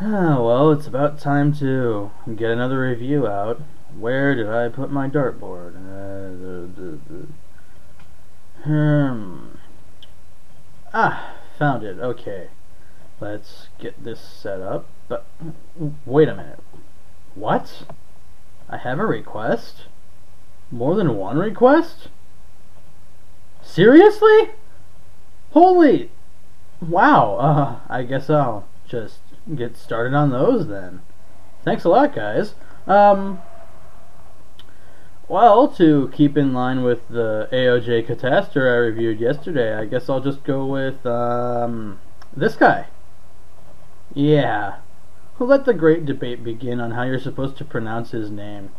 Well, it's about time to get another review out. Where did I put my dartboard? Found it. Okay. Let's get this set up. But, wait a minute. What? I have a request? More than one request? Seriously? Holy... Wow, I guess I'll just get started on those then. Thanks a lot, guys. Well, to keep in line with the AOJ Cataster I reviewed yesterday, I guess I'll just go with, this guy. Yeah. Let the great debate begin on how you're supposed to pronounce his name.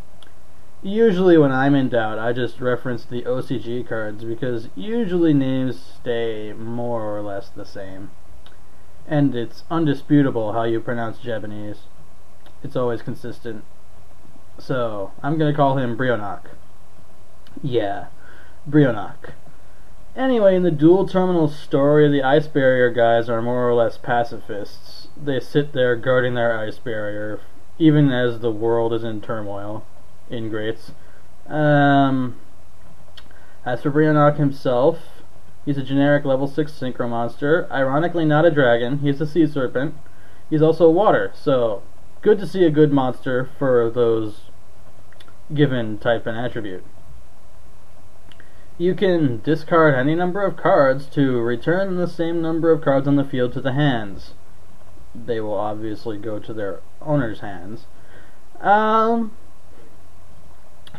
Usually when I'm in doubt, I just reference the OCG cards, because usually names stay more or less the same. And it's undisputable how you pronounce Japanese. It's always consistent. So, I'm gonna call him Brionac. Yeah, Brionac. Anyway, in the dual terminal story, the ice barrier guys are more or less pacifists. They sit there guarding their ice barrier, even as the world is in turmoil. Ingrates. As for Brionac himself, he's a generic level 6 synchro monster. Ironically not a dragon, he's a Sea-Serpent. He's also water, so good to see a good monster for those given type and attribute. You can discard any number of cards to return the same number of cards on the field to the hands. They will obviously go to their owner's hands.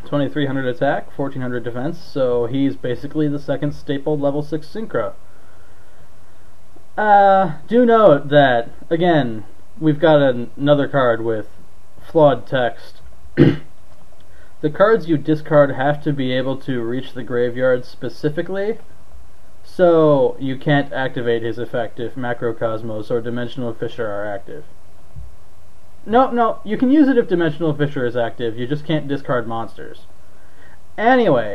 2300 attack, 1400 defense, so he's basically the second stapled level 6 synchro. Do note that, again, we've got another card with flawed text. The cards you discard have to be able to reach the graveyard specifically, so you can't activate his effect if Macrocosmos or Dimensional Fissure are active. No, you can use it if Dimensional Fissure is active, you just can't discard monsters. Anyway,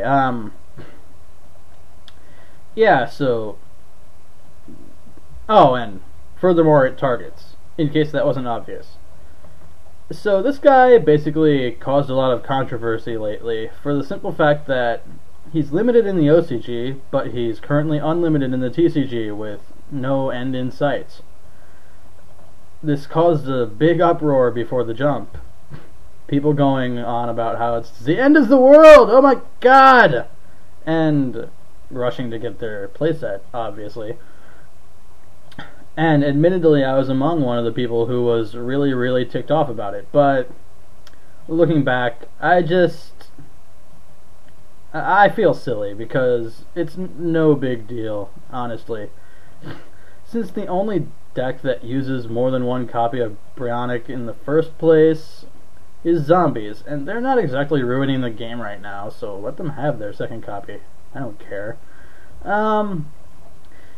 yeah, so... Oh, and furthermore it targets, in case that wasn't obvious. So this guy basically caused a lot of controversy lately, for the simple fact that he's limited in the OCG, but he's currently unlimited in the TCG with no end in sight. This caused a big uproar before the jump. People going on about how it's the end of the world, oh my god! And rushing to get their playset, obviously. And admittedly, I was among one of the people who was really ticked off about it. But looking back, I feel silly because it's no big deal, honestly. Since the only deck that uses more than one copy of Brionac in the first place is zombies, and they're not exactly ruining the game right now, so let them have their second copy. I don't care.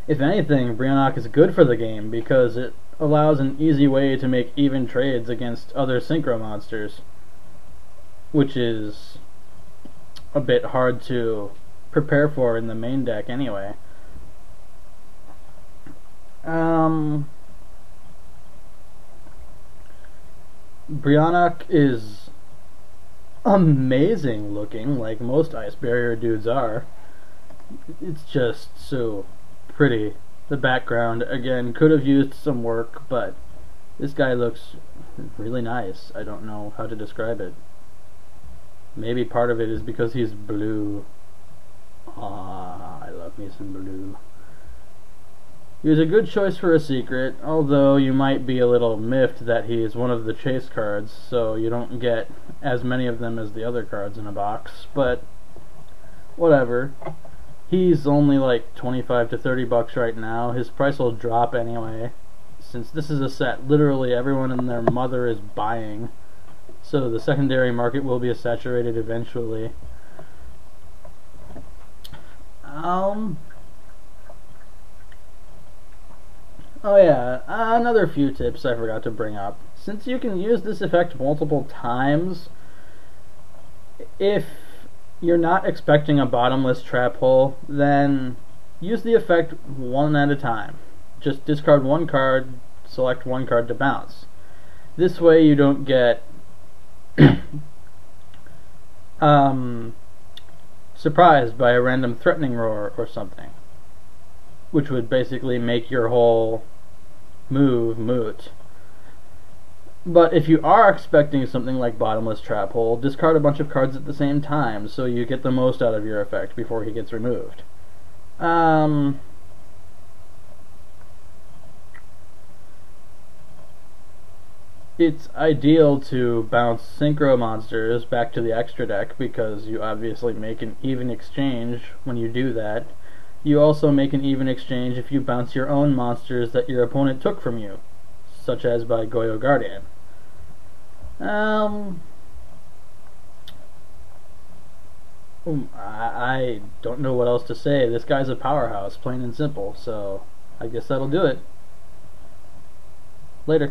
If anything, Brionac is good for the game because it allows an easy way to make even trades against other synchro monsters, which is a bit hard to prepare for in the main deck anyway. Brionac is amazing looking, like most ice barrier dudes are. It's just so pretty. The background, again, could have used some work, but this guy looks really nice. I don't know how to describe it. Maybe part of it is because he's blue. I love me some blue. He was a good choice for a secret, although you might be a little miffed that he is one of the chase cards, so you don't get as many of them as the other cards in a box, but whatever. He's only like 25 to 30 bucks right now. His price will drop anyway, since this is a set literally everyone and their mother is buying, so the secondary market will be saturated eventually. Oh yeah, another few tips I forgot to bring up. Since you can use this effect multiple times, if you're not expecting a bottomless trap hole, then use the effect one at a time. Just discard one card, select one card to bounce. This way you don't get surprised by a random threatening roar or something, which would basically make your whole move moot. But if you are expecting something like Bottomless Trap Hole, discard a bunch of cards at the same time so you get the most out of your effect before he gets removed. It's ideal to bounce synchro monsters back to the extra deck because you obviously make an even exchange when you do that. You also make an even exchange if you bounce your own monsters that your opponent took from you, such as by YGO Guardian. I don't know what else to say. This guy's a powerhouse, plain and simple, so I guess that'll do it. Later.